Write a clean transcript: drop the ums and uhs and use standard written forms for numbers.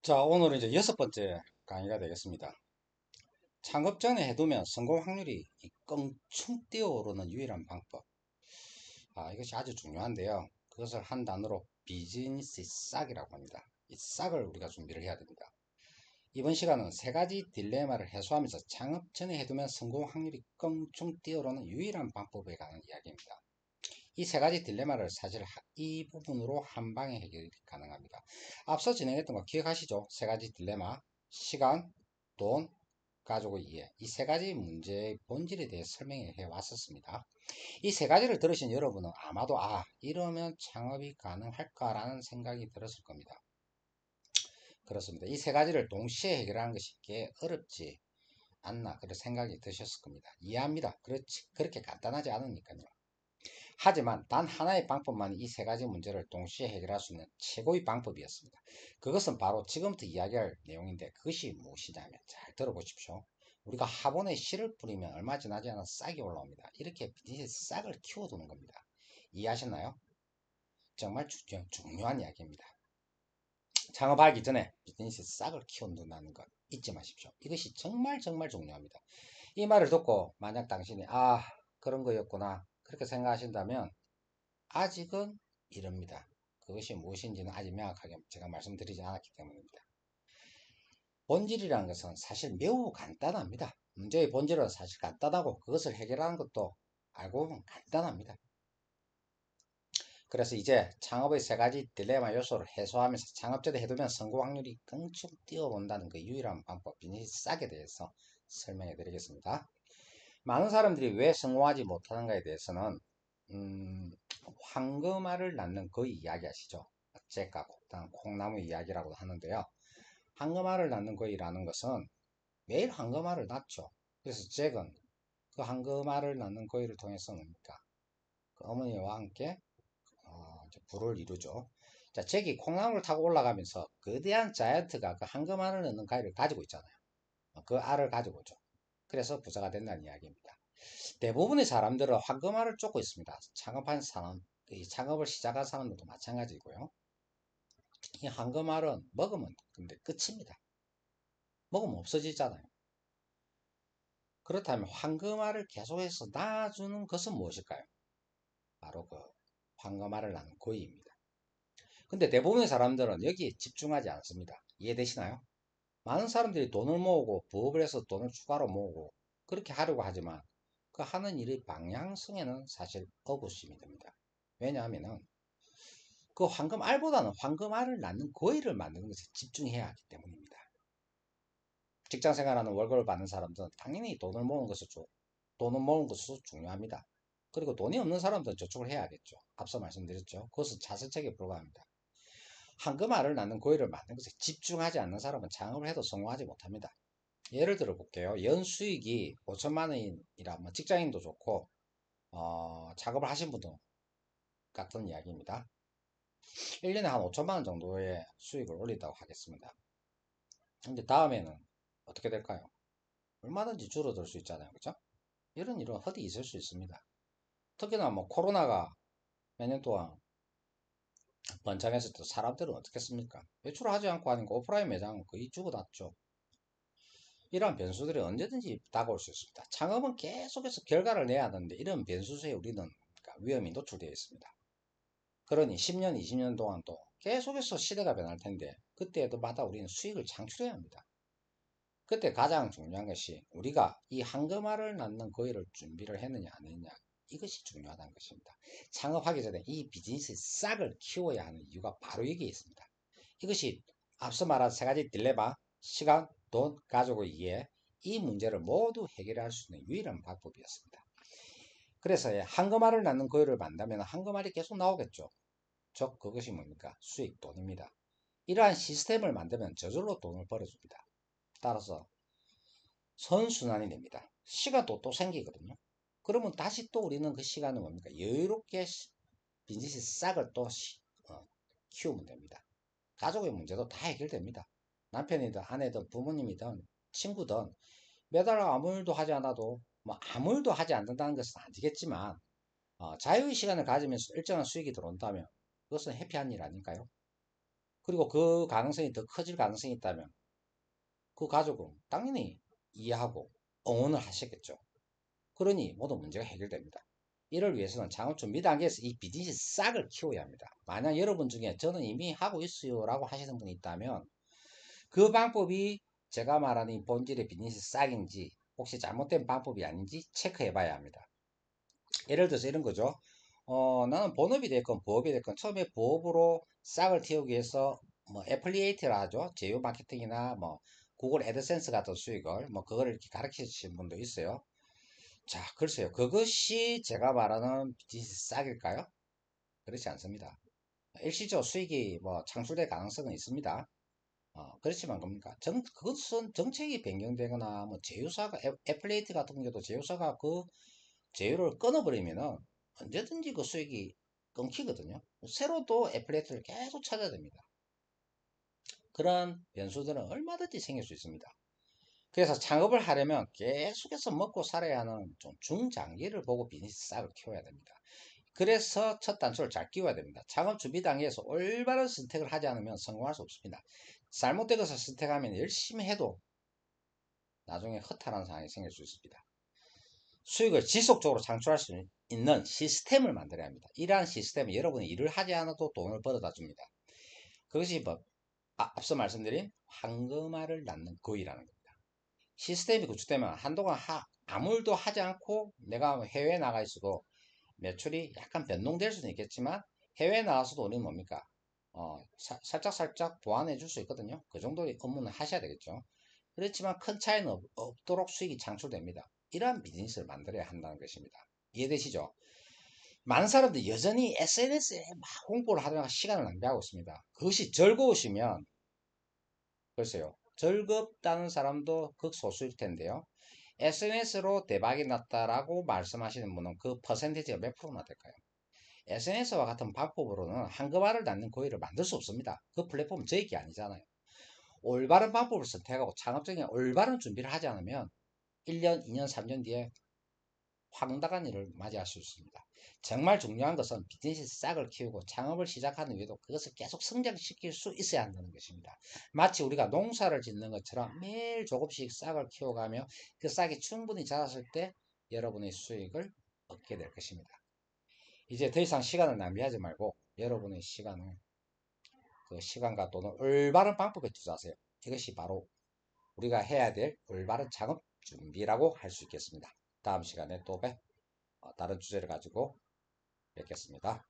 자, 오늘은 이제 6번째 강의가 되겠습니다. 창업 전에 해두면 성공 확률이 껑충 뛰어오르는 유일한 방법. 이것이 아주 중요한데요. 그것을 한 단어로 비즈니스 싹이라고 합니다. 이 싹을 우리가 준비를 해야 됩니다. 이번 시간은 세 가지 딜레마를 해소하면서 창업 전에 해두면 성공 확률이 껑충 뛰어오르는 유일한 방법에 관한 이야기입니다. 이 세 가지 딜레마를 사실 이 부분으로 한 방에 해결이 가능합니다. 앞서 진행했던 거 기억하시죠? 세 가지 딜레마, 시간, 돈, 가족의 이해. 이 세 가지 문제의 본질에 대해 설명해 왔었습니다. 이 세 가지를 들으신 여러분은 아마도 이러면 창업이 가능할까라는 생각이 들었을 겁니다. 그렇습니다. 이 세 가지를 동시에 해결하는 것이 꽤 어렵지 않나 그런 생각이 드셨을 겁니다. 이해합니다. 그렇게 간단하지 않으니까요. 하지만 단 하나의 방법만이 이 세 가지 문제를 동시에 해결할 수 있는 최고의 방법이었습니다. 그것은 바로 지금부터 이야기할 내용인데 그것이 무엇이냐면 잘 들어보십시오. 우리가 화분에 씨를 뿌리면 얼마 지나지 않아 싹이 올라옵니다. 이렇게 비즈니스 싹을 키워두는 겁니다. 이해하셨나요? 정말 중요한 이야기입니다. 창업하기 전에 비즈니스 싹을 키워둔다는 것 잊지 마십시오. 이것이 정말 중요합니다. 이 말을 듣고 만약 당신이 그런 거였구나 그렇게 생각하신다면 아직은 이릅니다. 그것이 무엇인지는 아직 명확하게 제가 말씀드리지 않았기 때문입니다. 본질이라는 것은 사실 매우 간단합니다. 문제의 본질은 사실 간단하고 그것을 해결하는 것도 알고 보면 간단합니다. 그래서 이제 창업의 세 가지 딜레마 요소를 해소하면서 창업자도 해두면 성공 확률이 껑충 뛰어온다는 그 유일한 방법 비즈니스 싹에 대해서 설명해 드리겠습니다. 많은 사람들이 왜 성공하지 못하는가에 대해서는 황금알을 낳는 그 이야기 아시죠? 잭과 콩나무 이야기라고 하는데요. 황금알을 낳는 거이라는 것은 매일 황금알을 낳죠. 그래서 잭은 그 황금알을 낳는 거이를 통해서 뭡니까? 그 어머니와 함께 부를 이루죠. 자, 잭이 콩나무를 타고 올라가면서 거대한 자이언트가 그 황금알을 낳는 가위를 가지고 있잖아요. 그 알을 가지고 오죠. 그래서 부자가 된다는 이야기입니다. 대부분의 사람들은 황금알을 쫓고 있습니다. 창업한 사람, 이 창업을 시작한 사람들도 마찬가지고요. 이 황금알은 먹으면 근데 끝입니다. 먹으면 없어지잖아요. 그렇다면 황금알을 계속해서 낳아주는 것은 무엇일까요? 바로 그 황금알을 낳는 고의입니다. 근데 대부분의 사람들은 여기에 집중하지 않습니다. 이해되시나요? 많은 사람들이 돈을 모으고 부업을 해서 돈을 추가로 모으고 그렇게 하려고 하지만 그 하는 일의 방향성에는 사실 의구심이 듭니다. 왜냐하면 그 황금알보다는 황금알을 낳는 고의를 만드는 것에 집중해야 하기 때문입니다. 직장 생활하는 월급을 받는 사람들은 당연히 돈을 모으는 것이 중요합니다. 그리고 돈이 없는 사람들은 저축을 해야겠죠. 앞서 말씀드렸죠. 그것은 자선책에 불과합니다. 황금알을 낳는 고의를 만드는 것에 집중하지 않는 사람은 창업을 해도 성공하지 못합니다. 예를 들어 볼게요. 연수익이 5천만 원이라 직장인도 좋고 작업을 하신 분도 같은 이야기입니다. 1년에 한 5천만 원 정도의 수익을 올린다고 하겠습니다. 근데 다음에는 어떻게 될까요? 얼마든지 줄어들 수 있잖아요. 그죠? 이런 일은 허디 있을 수 있습니다. 특히나 뭐 코로나가 몇 년 동안 번창했을 때 사람들은 어떻겠습니까? 외출을 하지 않고 하니까 오프라인 매장은 거의 죽어났죠. 이러한 변수들이 언제든지 다가올 수 있습니다. 창업은 계속해서 결과를 내야 하는데 이런 변수에 우리는 위험이 노출되어 있습니다. 그러니 10년, 20년 동안 또 계속해서 시대가 변할 텐데 그때에도 마다 우리는 수익을 창출해야 합니다. 그때 가장 중요한 것이 우리가 이 황금알을 낳는 거위를 준비를 했느냐 안 했느냐 이것이 중요하다는 것입니다. 창업하기 전에 이 비즈니스 싹을 키워야 하는 이유가 바로 여기에 있습니다. 이것이 앞서 말한 세 가지 딜레마, 시간, 돈, 가족의 이해 이 문제를 모두 해결할 수 있는 유일한 방법이었습니다. 그래서 황금알을 낳는 거위를 만다면 황금알이 계속 나오겠죠. 즉 그것이 뭡니까? 수익, 돈입니다. 이러한 시스템을 만들면 저절로 돈을 벌어줍니다. 따라서 선순환이 됩니다. 시간도 또 생기거든요. 그러면 다시 또 우리는 그 시간을 뭡니까? 여유롭게 비즈니스 싹을 또 키우면 됩니다. 가족의 문제도 다 해결됩니다. 남편이든 아내든 부모님이든 친구든 매달 아무 일도 하지 않아도 뭐 아무 일도 하지 않는다는 것은 아니겠지만 자유의 시간을 가지면서 일정한 수익이 들어온다면 그것은 해피한 일 아닐까요? 그리고 그 가능성이 더 커질 가능성이 있다면 그 가족은 당연히 이해하고 응원을 하시겠죠. 그러니 모든 문제가 해결됩니다. 이를 위해서는 창업 준비 단계에서 이 비즈니스 싹을 키워야 합니다. 만약 여러분 중에 저는 이미 하고 있어요 라고 하시는 분이 있다면 그 방법이 제가 말하는 이 본질의 비즈니스 싹인지 혹시 잘못된 방법이 아닌지 체크해 봐야 합니다. 예를 들어서 이런 거죠. 나는 본업이 됐건 부업이 됐건 처음에 부업으로 싹을 틔우기 위해서 뭐 애플리에이트라 하죠. 제휴 마케팅이나 뭐 구글 애드센스 같은 수익을 뭐 그거를 이렇게 가르쳐 주신 분도 있어요. 자, 글쎄요. 그것이 제가 말하는 비즈니스 싹일까요? 그렇지 않습니다. 일시적 수익이 뭐 창출될 가능성은 있습니다. 그렇지만 겁니까? 그것은 정책이 변경되거나 뭐 제휴사가 애플리에이트 같은 경우도 제휴사가 그 제휴를 끊어버리면은 언제든지 그 수익이 끊기거든요. 새로 또 애플리에이트를 계속 찾아야 됩니다. 그런 변수들은 얼마든지 생길 수 있습니다. 그래서 창업을 하려면 계속해서 먹고 살아야 하는 좀 중장기를 보고 비즈니스 싹을 키워야 됩니다. 그래서 첫 단추를 잘 끼워야 됩니다. 창업 준비 단계에서 올바른 선택을 하지 않으면 성공할 수 없습니다. 잘못된 것을 선택하면 열심히 해도 나중에 허탈한 상황이 생길 수 있습니다. 수익을 지속적으로 창출할 수 있는 시스템을 만들어야 합니다. 이러한 시스템은 여러분이 일을 하지 않아도 돈을 벌어다 줍니다. 그것이 뭐 앞서 말씀드린 황금알을 낳는 거위라는 겁니다. 시스템이 구축되면 한동안 아무 일도 하지 않고 내가 해외에 나가 있어도 매출이 약간 변동될 수는 있겠지만 해외에 나가서도 우리는 뭡니까? 살짝 보완해 줄 수 있거든요. 그 정도의 업무는 하셔야 되겠죠. 그렇지만 큰 차이는 없도록 수익이 창출됩니다. 이러한 비즈니스를 만들어야 한다는 것입니다. 이해되시죠? 많은 사람들이 여전히 SNS에 막 홍보를 하다가 시간을 낭비하고 있습니다. 그것이 즐거우시면 글쎄요. 즐겁다는 사람도 극소수일 텐데요. SNS로 대박이 났다라고 말씀하시는 분은 그 퍼센티지가 몇 프로나 될까요? SNS와 같은 방법으로는 한금알을 낳는 고의를 만들 수 없습니다. 그 플랫폼은 저희 게 아니잖아요. 올바른 방법을 선택하고 창업적인 올바른 준비를 하지 않으면 1년, 2년, 3년 뒤에 황당한 일을 맞이할 수 있습니다. 정말 중요한 것은 비즈니스 싹을 키우고 창업을 시작하는 후에도 그것을 계속 성장시킬 수 있어야 한다는 것입니다. 마치 우리가 농사를 짓는 것처럼 매일 조금씩 싹을 키워가며 그 싹이 충분히 자랐을 때 여러분의 수익을 얻게 될 것입니다. 이제 더 이상 시간을 낭비하지 말고 여러분의 시간을 그 시간과 돈을 올바른 방법에 투자하세요. 이것이 바로 우리가 해야 될 올바른 창업 준비라고 할 수 있겠습니다. 다음 시간에 또 다른 주제를 가지고 뵙겠습니다.